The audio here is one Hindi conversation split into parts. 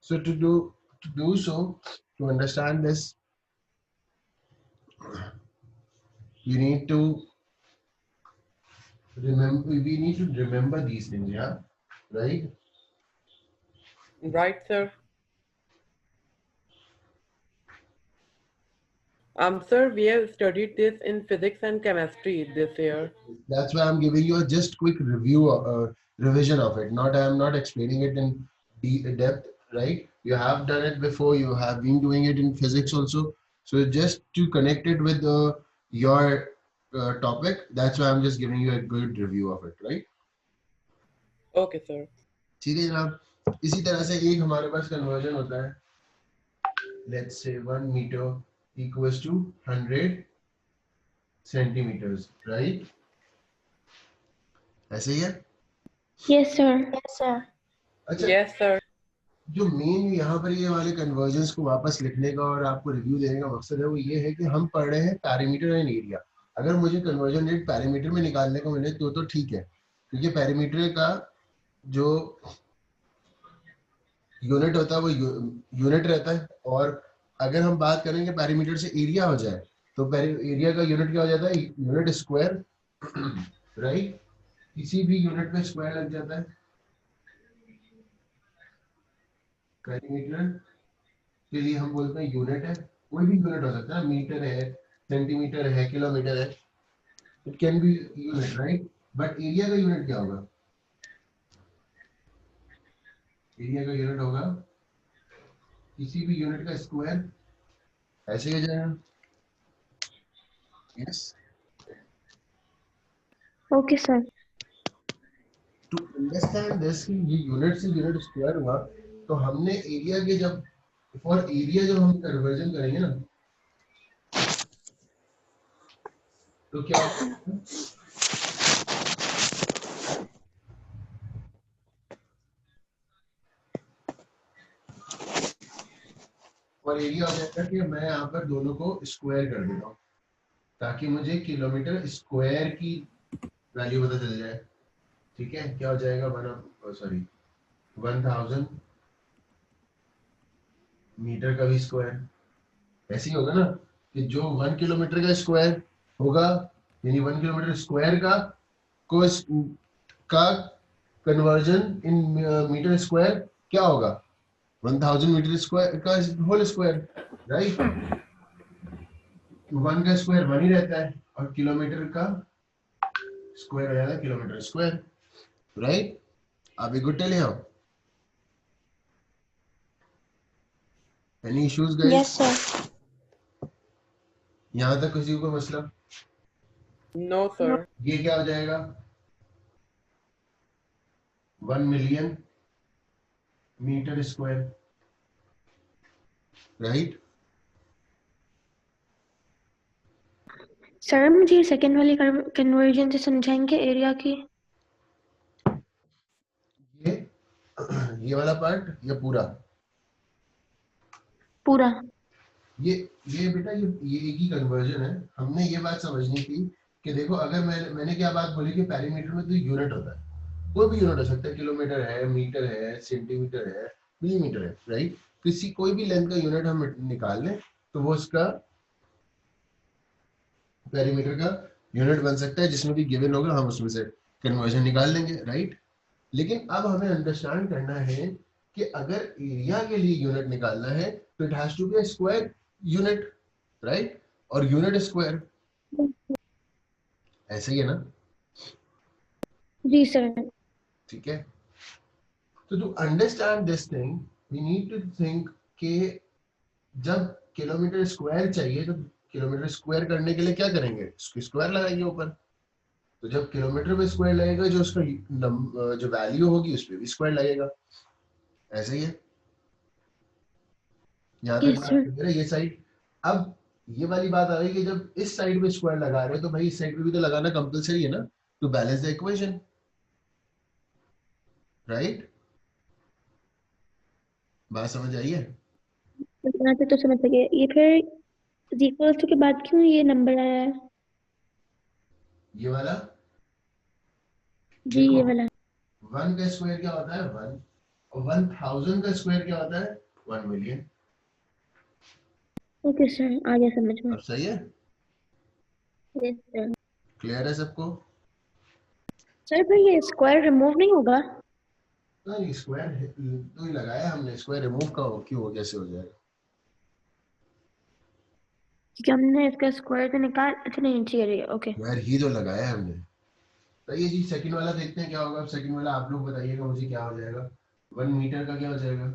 So to do so, to understand this, you need to remember. We need to remember these things. Yeah, right. Right, sir. Sir, we have studied this in physics and chemistry this year. That's why I'm giving you a just quick review, revision of it. Not I'm not explaining it in depth, right? You have done it before. You have been doing it in physics also. So just to connect it with your topic, that's why I'm just giving you a good review of it, right? Okay, sir. ठीक है जनाब. इसी तरह से एक हमारे पास कन्वर्जन होता है. Let's say 1 meter equals to 100 centimeters, right? ऐसे ही है. Yes, sir. Yes, sir. अच्छा, Yes, sir. जो मेन यहाँ पर ये वाले कन्वर्जन्स को वापस लिखने का और आपको रिव्यू देने का मकसद है वो ये है कि हम पढ़ रहे हैं पैरामीटर एंड एरिया. अगर मुझे कन्वर्जन रेट पैरामीटर में निकालने को मिले तो ठीक है, क्योंकि पैरामीटर का जो यूनिट होता है वो यूनिट रहता है. और अगर हम बात करेंगे पैरामीटर से एरिया हो जाए तो एरिया का यूनिट क्या हो जाता है? Unit square, right. किसी भी यूनिट पे स्क्वायर लग जाता है. पैरामीटर के लिए हम बोलते हैं यूनिट है. कोई भी यूनिट हो सकता है, मीटर है, सेंटीमीटर है, किलोमीटर है. It can be unit, right. But area का यूनिट क्या होगा? एरिया का यूनिट होगा किसी भी यूनिट का स्क्वायर. ऐसे ही हो जाएगा. Yes. Okay, sir. To understand this, ये यूनिट से यूनिट स्क्वायर हुआ तो हमने एरिया के जब फॉर एरिया जब हम कन्वर्जन करेंगे ना तो क्या होगा? और एरिया हो जाएगा कि मैं यहाँ पर दोनों को स्क्वायर कर देता हूँ ताकि मुझे किलोमीटर स्क्वायर की वैल्यू पता चल जाए. ठीक है, क्या हो जाएगा? 1000 मीटर का भी स्क्वायर. ऐसे ही होगा ना कि जो 1 किलोमीटर का स्क्वायर होगा, यानी 1 किलोमीटर स्क्वायर का कन्वर्जन इन मीटर स्क्वायर क्या होगा? 1000 मीटर स्क्वायर का होल स्क्वायर, राइट. 1 का स्क्वायर 1 ही रहता है और किलोमीटर का स्क्वायर हो जाता है किलोमीटर स्क्वायर, राइट. आप good till here. Any issues guys? Yes, sir. यहाँ तक किसी को मसला? No, sir. ये क्या हो जाएगा? 1 million metre square, right. Sir मुझे सेकंड वाली कन्वर्जन से समझाएंगे एरिया की? ये वाला पार्ट या पूरा? पूरा. ये बेटा ये एक ही कन्वर्जन है. हमने ये बात समझनी थी कि देखो, अगर मैंने क्या बात बोली कि पैरामीटर में तो यूनिट होता है. कोई भी यूनिट हो सकता है, किलोमीटर है, मीटर है, सेंटीमीटर है, मिलीमीटर है, राइट. कोई भी लेंथ का यूनिट हम निकाल लें तो वो उसका पैरामीटर का यूनिट बन सकता है. जिसमें भी गिवन होगा हम उसमें से कन्वर्जन निकाल लेंगे, राइट. लेकिन अब हमें अंडरस्टैंड करना है कि अगर एरिया के लिए यूनिट निकालना है तो it has to be a square unit, right. और यूनिट स्क्वायर ऐसे ही है ना? जी सर. ठीक है. तो to understand this thing we need to think कि जब किलोमीटर स्क्वायर चाहिए तो किलोमीटर स्क्वायर करने के लिए क्या करेंगे? स्क्वायर लगाएंगे ऊपर. तो जब किलोमीटर में स्क्वायर लगेगा जो उसका जो वैल्यू होगी उस पर भी स्क्वायर लगेगा. ऐसे ही है. यहाँ तक बात क्लियर है? ये साइड. अब ये वाली बात आ रही है कि जब इस साइड पे स्क्वायर लगा रहे हैं तो भाई इस साइड पे भी तो लगाना कंपलसरी है ना, to balance the equation, right. बात समझ आई है? इतना तो समझ गए. ये फिर इक्वल टू के बाद क्यों ये नंबर आया है? ये वाला जी ये वाला 1 का स्क्वायर क्या होता है? 1. और 1000 का स्क्वायर क्या होता है? 1 मिलियन। ओके सर, आ गया समझ में। अब सही है? Yes sir. क्लियर है सबको? सर फिर ये स्क्वायर रिमूव नहीं होगा? नहीं, स्क्वायर तो ही लगाया हमने, स्क्वायर रिमूव का क्यों, कैसे हो जाएगा? क्योंकि हमने इसका स्क्वायर तो निकाल, अच्छा नहीं ठीक है, ओके। स्क्वायर ही तो लगाया है हमने। तो ये जी सेकंड वाला देखते हैं क्या होगा। अब सेकंड वाला आप लोग बताइएगा मुझे क्या हो जाएगा। 1 मीटर का क्या हो जाएगा?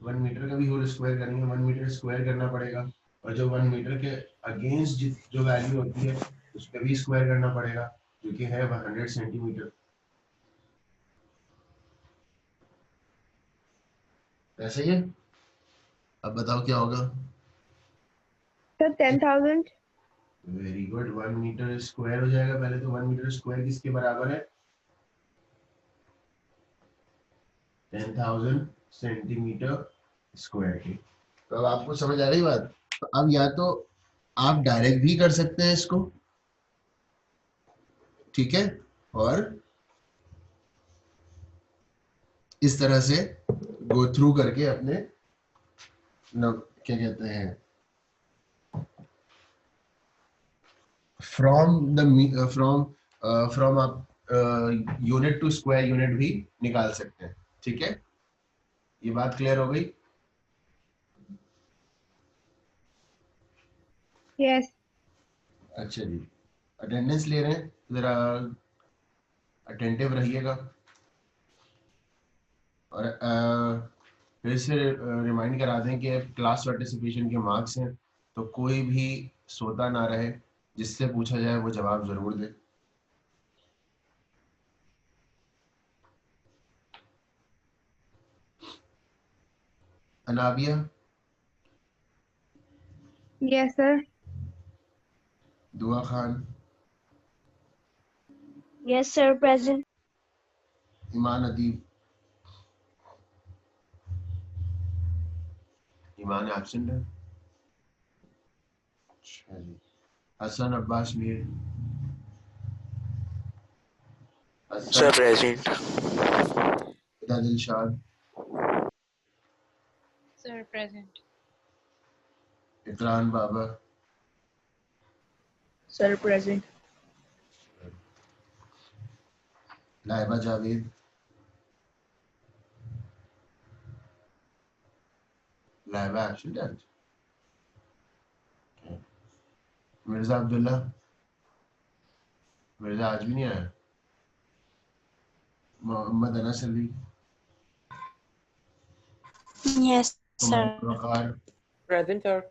1 मीटर का भी होल स्क्वायर करेंगे, 1 मीटर स्क्वायर करना पड़ेगा। और जो 1 मीटर के अगेंस्ट जो वैल्यू होती है उस पर भी स्क्वायर करना पड़ेगा, जो कि है 100 सेंटीमीटर। ऐसा ही है। अब बताओ क्या होगा। Sir 10,000। Very good, 1 metre square हो जाएगा। पहले तो 1 मीटर स्क्वायर किसके बराबर है? 10,000 सेंटीमीटर स्क्वायर के। तो अब आपको समझ आ रही बात। तो अब या तो आप डायरेक्ट भी कर सकते हैं इसको, ठीक है, और इस तरह से गो थ्रू करके अपने क्या कहते हैं, फ्रॉम आप यूनिट टू स्क्वायर यूनिट भी निकाल सकते हैं। ठीक है, ये बात क्लियर हो गई? यस। अच्छा जी, अटेंडेंस ले रहे हैं, जरा अटेंटिव रहिएगा। और फिर से रिमाइंड करा दें कि क्लास पार्टिसिपेशन के मार्क्स हैं, तो कोई भी सोता ना रहे, जिससे पूछा जाए वो जवाब जरूर दे। Anabia, yes sir. दुआ खान, यस सर, प्रेजेंट। ईमान अदीब, ईमान एब्सेंट है। अच्छा जी, Hasan Abbas Mir, Sir Hasan, present. Khuda Dilshad, Sir, present. Ikran Baba, Sir, present. Laiba Javed, Laiba absent है। मिर्जा अब्दुल्ला, मिर्जा आज भी नहीं आया। Mohammad Anas Ali, Yes, Umar sir. Waqar, Present, sir.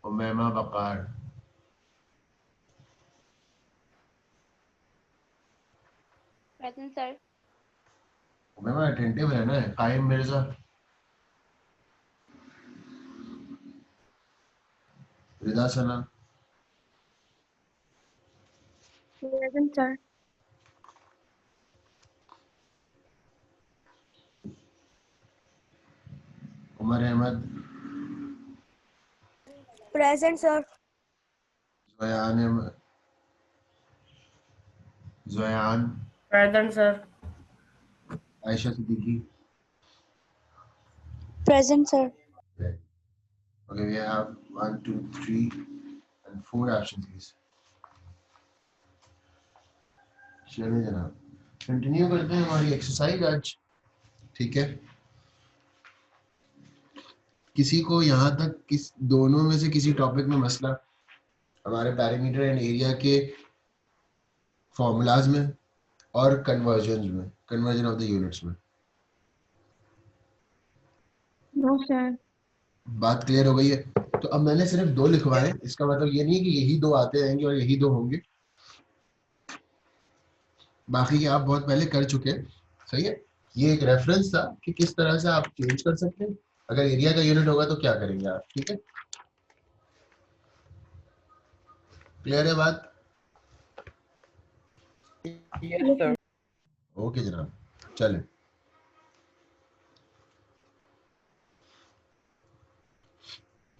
Umaima Waqar, Present, sir. Umaima attentive रहना है। Qayam Mirza, Rida Sana, present sir. Umar Ahmed, Present, sir. Zayan Zayan, Present, sir. Ayesha Siddiqui. Present, sir. Okay, we have 1, 2, 3 and 4 absentees. चलिए जनाब, कंटिन्यू करते हैं हमारी एक्सरसाइज आज। ठीक है, किसी को यहाँ तक किस दोनों में से किसी टॉपिक में मसला, हमारे पैरामीटर एंड एरिया के फॉर्मूलाज में और कन्वर्जन ऑफ द यूनिट्स में? No sir. बात क्लियर हो गई है? तो अब मैंने सिर्फ 2 लिखवाए, इसका मतलब ये नहीं है कि यही 2 आते रहेंगे और यही 2 होंगे। बाकी के आप बहुत पहले कर चुके हैं। सही है, ये एक रेफरेंस था कि किस तरह से आप चेंज कर सकते हैं। अगर एरिया का यूनिट होगा तो क्या करेंगे आप। ठीक है, क्लियर है बात? Yes, sir. ओके जनाब, चलें।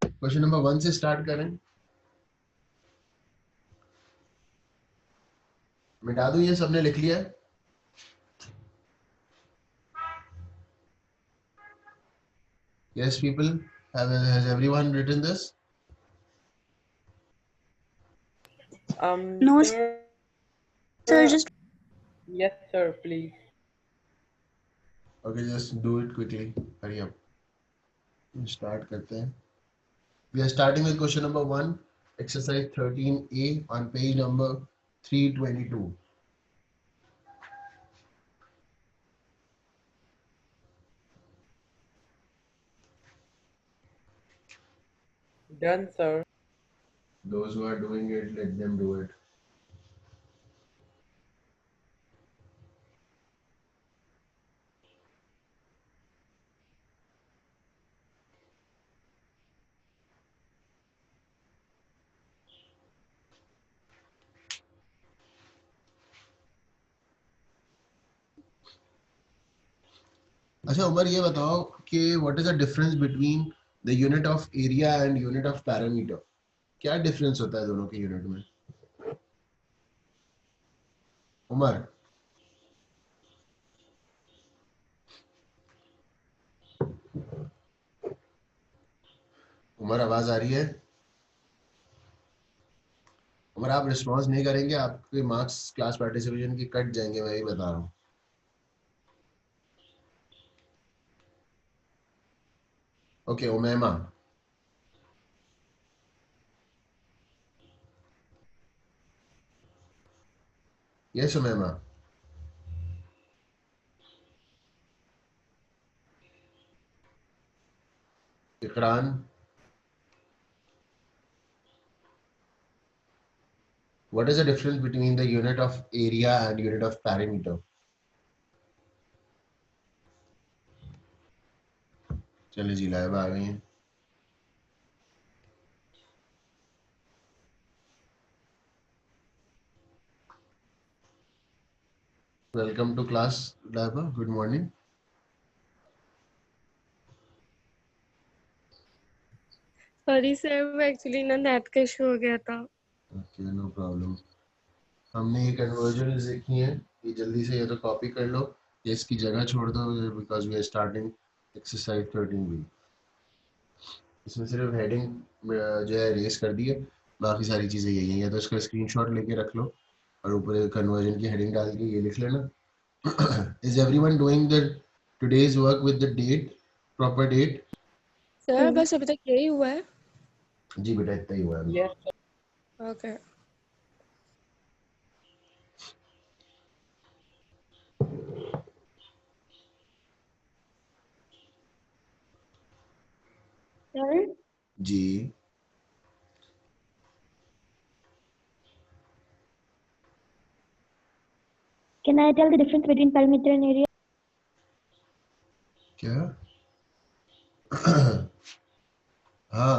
क्वेश्चन नंबर 1 से स्टार्ट करें। मिटा दूं, ये सबने लिख लिया है? Yes, people, has everyone written this? No, Sir, sir, just yes, sir, please. Okay, just do it quickly. Hurry up. Start करते हैं. We are starting with question number 1, exercise 13A on page number 322. Done, sir. Those who are doing it, let them do it. अच्छा उमर, ये बताओ कि what is the difference between the unit of area and unit of parameter? क्या डिफरेंस होता है दोनों के यूनिट में? उमर, उमर आवाज आ रही है? उमर, आप रिस्पॉन्स नहीं करेंगे, आपके मार्क्स क्लास पार्टिसिपेशन के कट जाएंगे, मैं ही बता रहा हूँ. Okay, Umaima. Yes Umaima. Ikran. What is the difference between the unit of area and unit of perimeter? चलिए जी, लाइव आ गई हैं. Welcome to class live. Good morning. Sorry sir, वो एक्चुअली ना नेट का इशू हो गया था. Okay, no problem. हमने ये कन्वर्जन देखी है, ये जल्दी से ये तो कॉपी कर लो, ये इसकी जगह छोड़ दो, because we are starting exercise 13B. इसमें सिर्फ हेडिंग जो है रेस कर दी है, बाकी सारी चीज़ें यही हैं, तो इसका स्क्रीनशॉट लेके रख लो और ऊपर कन्वर्जन की हेडिंग डाल के ये लिख लेना. Is everyone doing the today's work with the date, proper date? Sir बस अभी तक यही हुआ है. जी बेटा, इतना ही हुआ है. Yes, sir. ओके. sir, जी. can I tell the difference between perimeter and area? क्या? हाँ,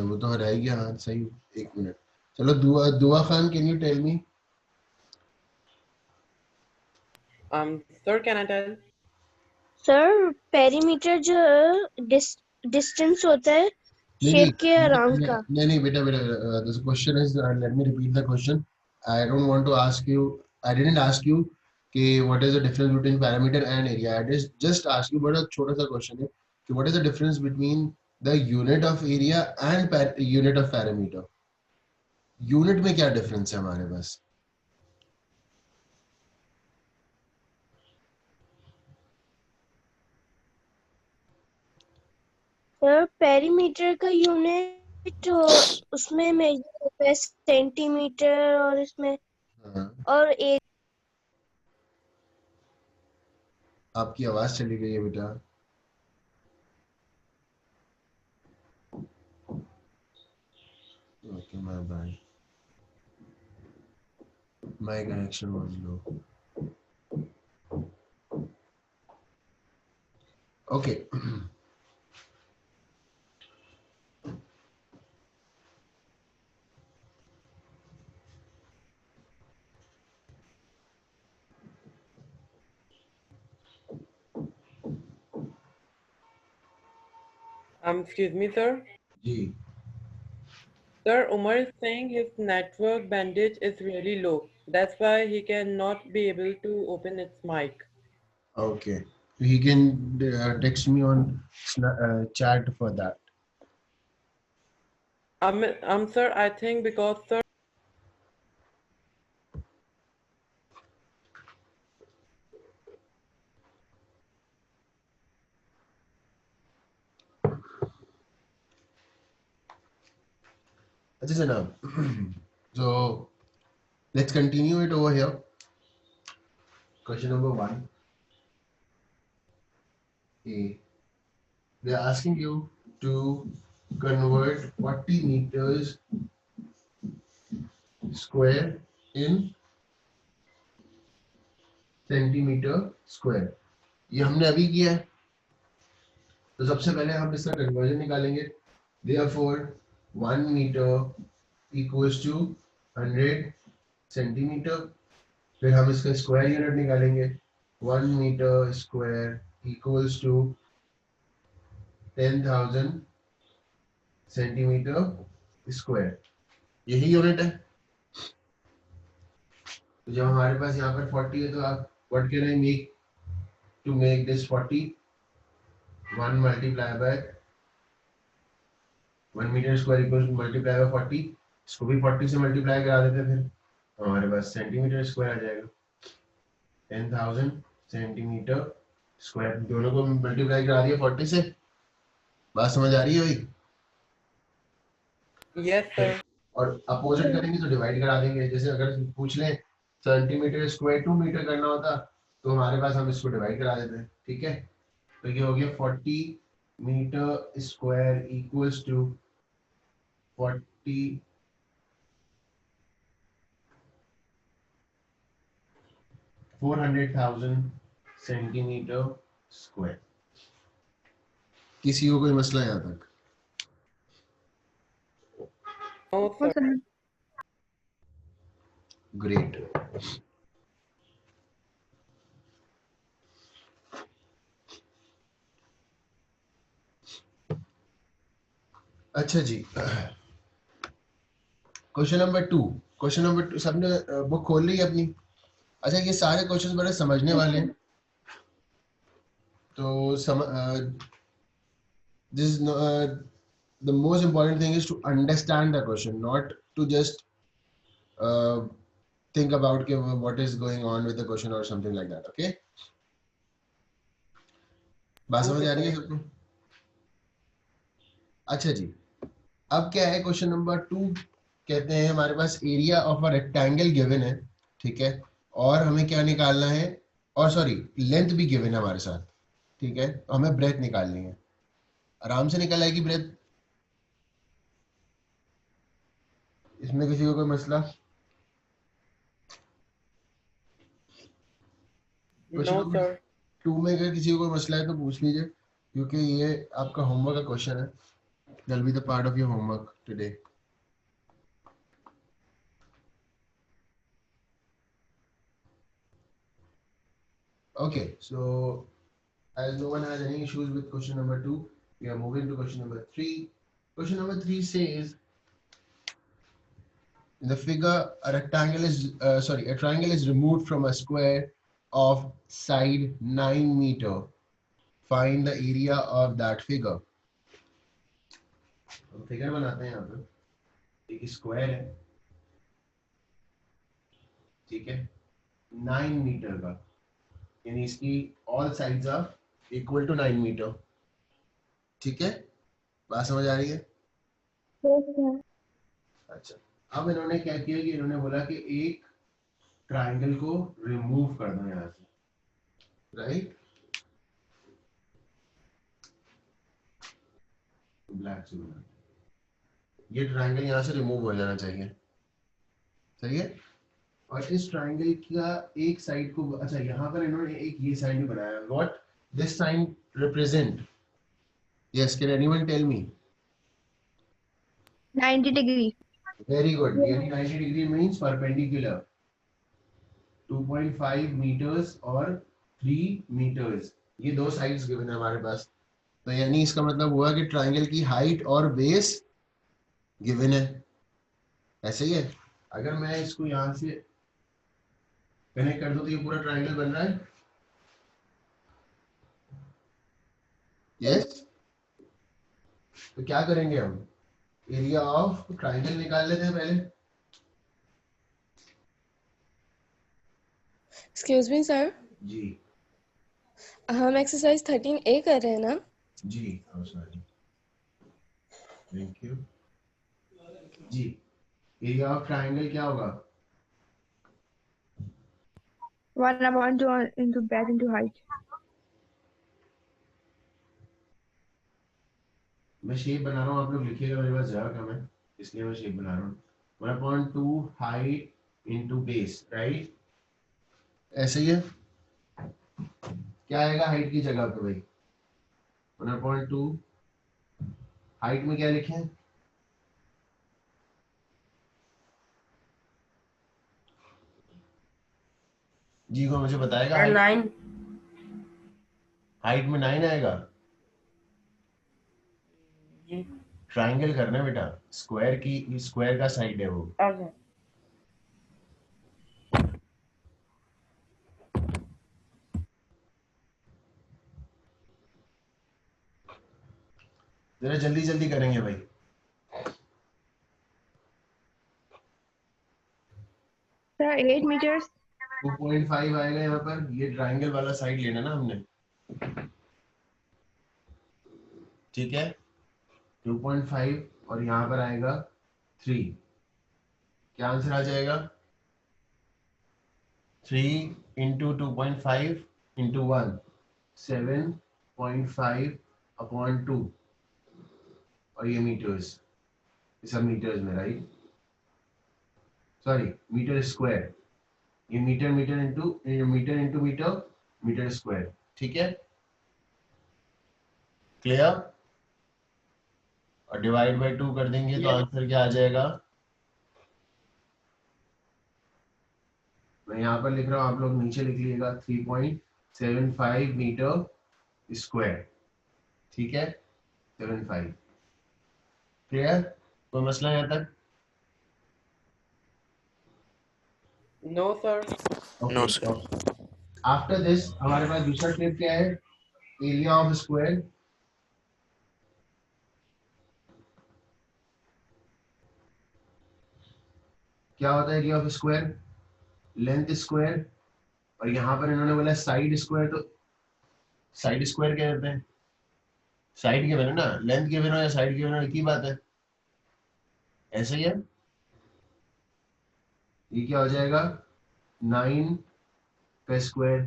वो तो रह गया. हाँ सही. एक मिनट. चलो, Dua Dua Khan, can you tell me? Sir, can I tell? sir, perimeter जो distance होता है नहीं shape के around का. नहीं बेटा बेटा, this question is, let me repeat the question. I don't want to ask you, I didn't ask you कि what is the difference between parameter and area. I just ask you, बड़ा छोटा सा question है कि what is the difference between the unit of area and unit of parameter? Unit में क्या डिफरेंस है हमारे पास? सर पेरीमीटर का यूनिट उसमें मेजर होता है सेंटीमीटर, और इसमें और एक. आपकी आवाज चली गई है बेटा. Okay, my connection was low. Okay. Excuse me, sir. जी. Sir, Umar is saying his network bandwidth is really low. That's why he cannot be able to open its mic. Okay. He can text me on chat for that. Sir, I think because, sir, This is enough. So let's continue it over here. Question number 1. A. They are asking you to convert 40 meters square in centimetre square. ये हमने अभी किया है, तो सबसे पहले हम इसका कन्वर्जन निकालेंगे. Therefore 1 meter equals to 100 centimetre. फिर हम इसका स्क्वायर यूनिट निकालेंगे. 1 meter square equals to 10,000 centimetre square. यही यूनिट है. तो जब हमारे पास यहाँ पर 40 है, तो आप what can I make to make this 40? 1 multiplied by 1 meter square equals to multiply by 40. इसको भी 40 से मल्टीप्लाई करा देते हैं, फिर हमारे पास सेंटीमीटर स्क्वायर आ जाएगा. 10,000 सेंटीमीटर स्क्वायर. दोनों को मल्टीप्लाई करा दिया 40 से. बात समझ आ रही है भाई? yes, sir. और अपोजिट करेंगे तो डिवाइड करा देंगे. जैसे अगर पूछ लें सेंटीमीटर स्क्वायर 2 मीटर करना होता, तो हमारे पास हम इसको डिवाइड करा देते हैं. ठीक है, तो ये हो गया 40 metre square equals to 400,000 centimetre square. किसी को कोई मसला यहाँ तक? No, sir. ग्रेट. अच्छा जी, क्वेश्चन नंबर 2. क्वेश्चन नंबर 2 सबने बुक खोल ली है अपनी? अच्छा, ये सारे क्वेश्चंस बड़े समझने वाले हैं. तो this the most important thing is to understand the question, not to just think about what is going on with the question or something like that. Okay, बात समझ आ रही है सबको? अच्छा जी, अब क्या है, क्वेश्चन नंबर 2 कहते हैं हमारे पास area of a rectangle given है. ठीक है, और हमें क्या निकालना है, और सॉरी लेंथ भी गिवन है हमारे साथ. ठीक है, हमें ब्रेथ निकालनी है. आराम से निकल आएगी ब्रेथ. इसमें किसी को कोई मसला? No, sir. 2 में अगर किसी को कोई मसला है तो पूछ लीजिए, क्योंकि ये आपका होमवर्क का क्वेश्चन है. That'll be the part of your homework today. Okay, so as no one has any issues with question number 2, we are moving to question number 3. Question number 3 says, in the figure, a rectangle is a triangle is removed from a square of side 9 meter. Find the area of that figure. हम फिगर बनाते हैं यहाँ पर. एक स्क्वायर है, ठीक है, 9 मीटर का, यानी इसकी all sides are equal to 9 metre. ठीक है, बात समझ आ रही है? अच्छा, अब इन्होंने क्या किया कि इन्होंने बोला कि एक ट्रायंगल को रिमूव कर दो यहाँ से. राइट, ब्लैक से बना, ये ट्रायंगल यहाँ से रिमूव हो जाना चाहिए. सही है, और इस ट्रायंगल का एक साइड को, अच्छा यहाँ पर इन्होंने एक ये साइड भी बनाया. What this sign represent? Yes, can anyone tell me? 90 degree. Very good. 90 degree means perpendicular. 2.5 metres और 3 मीटर्स, ये दो साइड्स गिवन है हमारे पास. तो यानी इसका मतलब हुआ कि ट्रायंगल की हाइट और बेस गिवन है. ऐसे ही है। अगर मैं इसको यहाँ से कनेक्ट कर दूं तो ये पूरा ट्राइंगल बन रहा है। यस। तो क्या करेंगे हम, एरिया ऑफ ट्राइंगल निकाल लेते हैं पहले। एक्सक्यूज मी सर, जी हम एक्सरसाइज 13A कर रहे हैं ना? जी, सॉरी, थैंक यू जी। एरिया ऑफ ट्राइंगल क्या होगा? 1/2 into breadth into height. मैं शेप बना रहा हूँ, आप लोग लिखिएगा, मेरे पास जगह कम है इसलिए मैं शेप बना रहा हूँ। 1/2 हाइट इंटू बेस, राइट? ऐसे ही है। क्या आएगा हाइट की जगह पे भाई? 1/2 हाइट में क्या लिखें? जी को मुझे बताएगा। 9. हाइट में 9 आएगा। जी ट्राइंगल करना है बेटा, स्क्वायर की, स्क्वायर का साइड है वो। ओके. जरा जल्दी जल्दी करेंगे भाई। Sir, 8 meters. 2.5 आएगा यहाँ पर, ये ट्राइंगल वाला साइड लेना ना हमने, ठीक है? 2.5 और यहाँ पर आएगा 3। क्या आंसर आ जाएगा? 3 इंटू 2.5 इंटू 1, 7.5/2। और ये मीटर्स, ये सब मीटर्स में, राइट? Sorry, metre square. ये metre metre into metre, metre square, ठीक है? क्लियर? और डिवाइड बाय 2 कर देंगे तो आंसर क्या आ जाएगा? मैं यहाँ पर लिख रहा हूँ, आप लोग नीचे लिख लीजिएगा, 3.75 मीटर स्क्वायर, ठीक है? 75। क्लियर? कोई मसला यहाँ तक? No, sir. No sir. After this हमारे पास दूसरा स्टेप क्या है? Area of square. क्या होता है area of square? Length square, और यहाँ पर इन्होंने बोला साइड स्क्वायर, तो साइड स्क्वायर क्या कहते हैं? साइड के बिना ना, लेंथ के बिना या साइड के बिना एक ही बात है। ऐसे ही है। ये क्या हो जाएगा? 9 का स्क्वायर।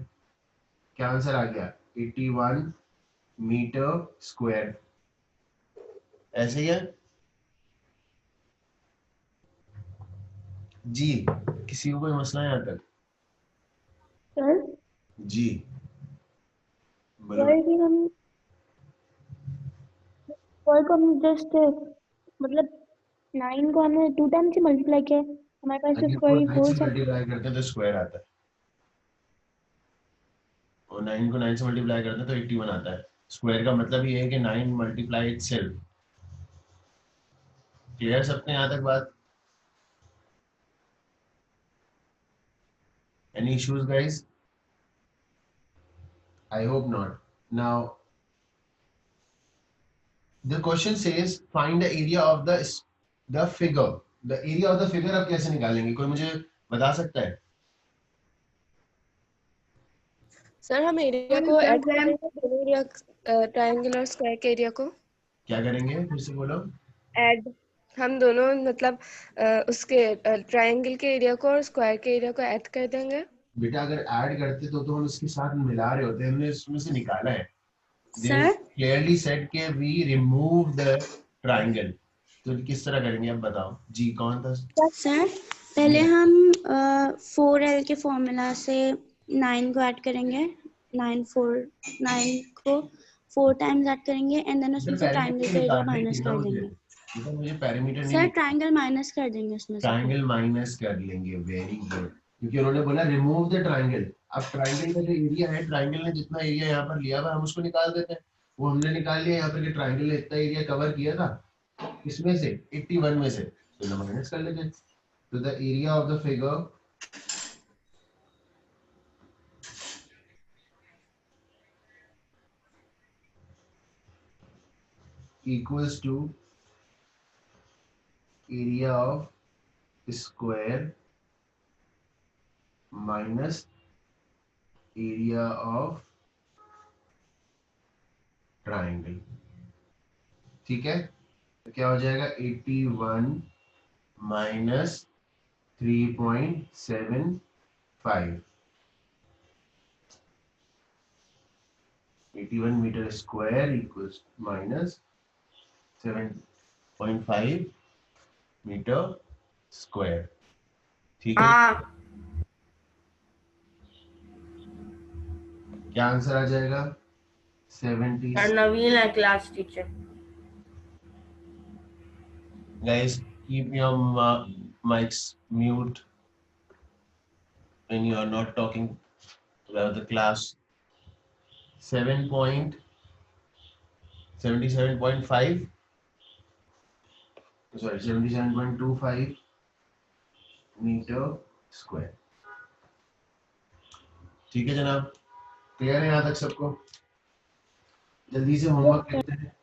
क्या आंसर आ गया? 81 मीटर स्क्वायर। ऐसे ही है जी। किसी को कोई मसला है यहाँ तक? सर जी बोलो। सर कि हम स्क्वायर को हम जस्ट मतलब 9 को हमने 2 टाइम्स से मल्टीप्लाई किया है, हमारे पास तो अगर स्क्वायर ही 9 से 4 मल्टीप्लाई करते हैं तो स्क्वायर आता है, और 9 को 9 से मल्टीप्लाई करते हैं तो 81 आता है। स्क्वायर का मतलब ये है कि 9 मल्टीप्लाई इटसेल्फ। क्लियर सबने यहाँ तक बात? Any issues, guys? I hope not. Now, the question says find the area of the figure. The area of the figure आप कैसे निकालेंगे? कोई मुझे बता सकता है? सर हम एरिया को ऐड करेंगे, दोनों एरिया, ट्रायंगल और स्क्वायर के एरिया को क्या करेंगे? फिर से बोलो। ऐड। हम दोनों मतलब उसके ट्रायंगल के एरिया को और स्क्वायर के एरिया को ऐड कर देंगे। बेटा अगर ऐड करते तो हम उसके साथ मिला रहे होते, हमने उसमें से निकाला है। सर क्लियरली सेड के वी रिमूव द ट्रायंगल। तो किस तरह करेंगे अब बताओ जी? कौन था? सर पहले हम 4L के फॉर्मूला से 9 को ऐड करेंगे, 9 को 4 टाइम्स ऐड करेंगे एंड देन उसमें से ट्रायंगल का एरिया माइनस कर देंगे। मुझे पैरामीटर सर ट्रायंगल माइनस कर देंगे उसमें से। ट्रायंगल माइनस कर लेंगे, वेरी गुड, क्योंकि उन्होंने बोला रिमूव द ट्रायंगल। अब ट्रायंगल का जो एरिया है, ट्रायंगल ने जितना एरिया यहाँ पर लिया हुआ हम उसको निकाल देते हैं। वो हमने निकाल लिया यहाँ पर कि ट्रायंगल ने इतना एरिया कवर किया था, इसमें से 81 में से, तो माइनस कर लेंगे. तो the area of the figure equals to area of square minus area of triangle. ठीक है, तो क्या हो जाएगा 81 minus 3.75. 81 meter square equals minus 7.5 meter square. ठीक है, क्या आंसर आ जाएगा 70. नवीन है class teacher. Guys, keep your mics mute when you are not talking about the class. 77.5, sorry, 77.25 meter square. ठीक है जनाब, क्लियर है यहाँ तक सबको? जल्दी से होमवर्क करते हैं.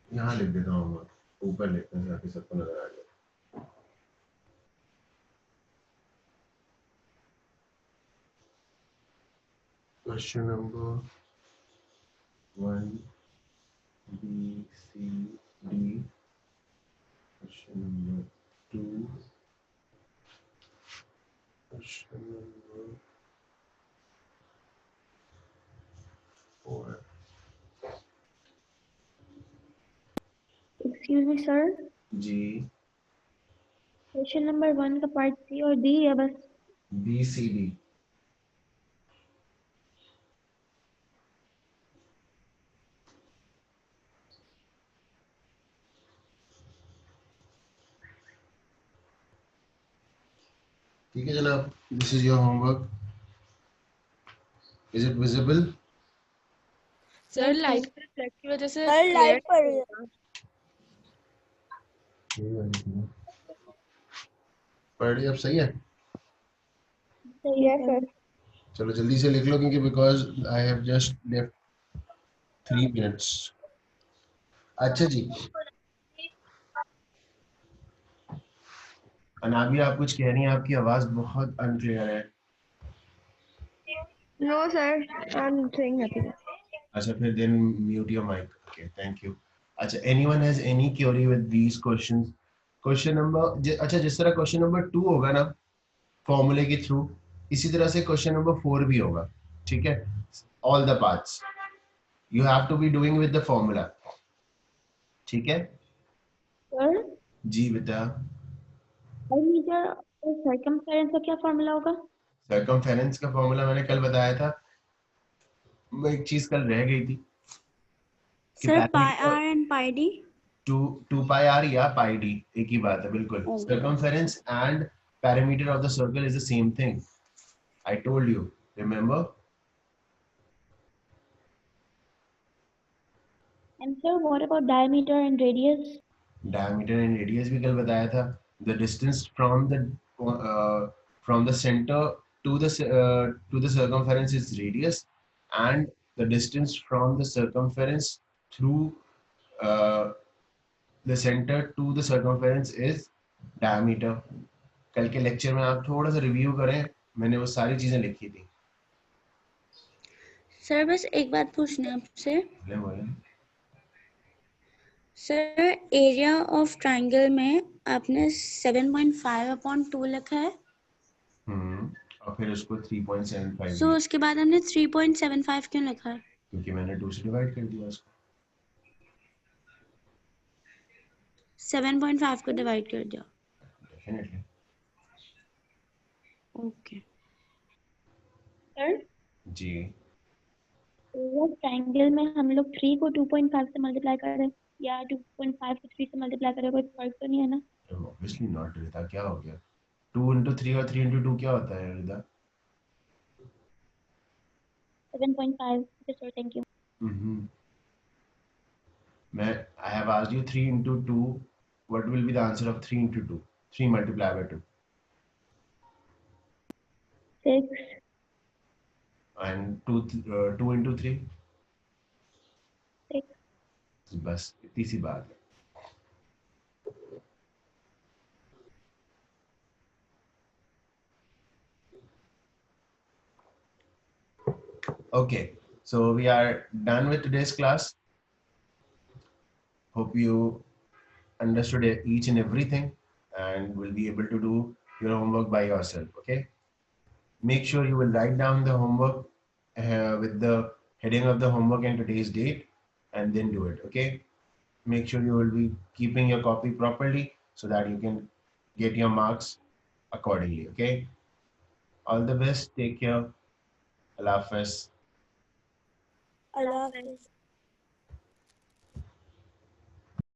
यहाँ लिख देता हूँ होमवर्क, ऊपर लिखते हैं ताकि सबको नजर आ जाए. Question number 1, B, C, D. Question number 2. Question number 4. Excuse me, sir. जी. क्वेश्चन नंबर 1 का पार्ट सी और डी है बस. B, C, D. ठीक है जनाब, this is your homework. Is it visible? Sir light के रिफ्लेक्ट की वजह से सर लाइट glare पड़ रही है. पढ़ रही अब सही है? सही है सर. चलो जल्दी से लिख लो क्योंकि because I have just left 3 minutes. अच्छा जी, अनाबिया आप कुछ कह रही हैं, आपकी आवाज बहुत अनक्लियर है. No, sir. I'm saying nothing. अच्छा फिर then mute your mic. Okay, thank you. अच्छा, anyone has any query with these questions? Question number, अच्छा जिस तरह question number 2 होगा ना फॉर्मूले के थ्रू, इसी तरह से question number 4 भी होगा. ठीक है, all the parts you have to be doing with the formula. ठीक है सर, जी बेटा. मीटर और सर्कमफेरेंस का क्या फॉर्मूला होगा? सर्कमफेरेंस का फॉर्मूला मैंने कल बताया था, वो एक चीज कल रह गई थी. Sir pi r and pi d. 2 pi r या pi d एक ही बात है बिल्कुल. Circumference and perimeter of the circle is the same thing. I told you, remember? And sir, what about diameter and radius? Diameter and radius भी कल बताया था. The distance from the center to the circumference is radius, and the distance from the circumference through the center to the circumference is diameter. कल के लेक्चर में आप थोड़ा सा रिव्यू करें, मैंने वो सारी चीजें लिखी थी. सर बस एक बात पूछना है आपसे. बोले सर एरिया ऑफ ट्रायंगल में आपने 7.5/2 लिखा है. और फिर उसको 3.75 सो उसके बाद हमने 3.75 क्यों लिखा है? क्योंकि मैंने 2 से डिवाइड कर दिया उसको. 7.5 को डिवाइड कर दिया. डेफिनेटली. ओके सर, जी. एरिया ऑफ ट्रायंगल में हम लोग 3 को 2.5 से मल्टीप्लाई कर रहे हैं या 2.5 को 3 से मल्टीप्लाई कर रहे हैं, कोई फर्क तो नहीं है ना? Obviously not. रिदा क्या हो गया? 2 into 3 और 3 into 2 क्या होता है रिदा? 7.5. Okay, sir, thank you. I have asked you 3 into 2. What will be the answer of 3 into 2? 3 multiplied by 2. 6. And 2 into 3? 6. बस इतनी सी बात है. Okay, so we are done with today's class. Hope you understood each and everything and will be able to do your homework by yourself. Okay, make sure you will write down the homework with the heading of the homework and today's date, and then do it. Okay, make sure you will be keeping your copy properly so that you can get your marks accordingly. Okay, all the best. Take care. Allah Hafiz. Allah Hafiz.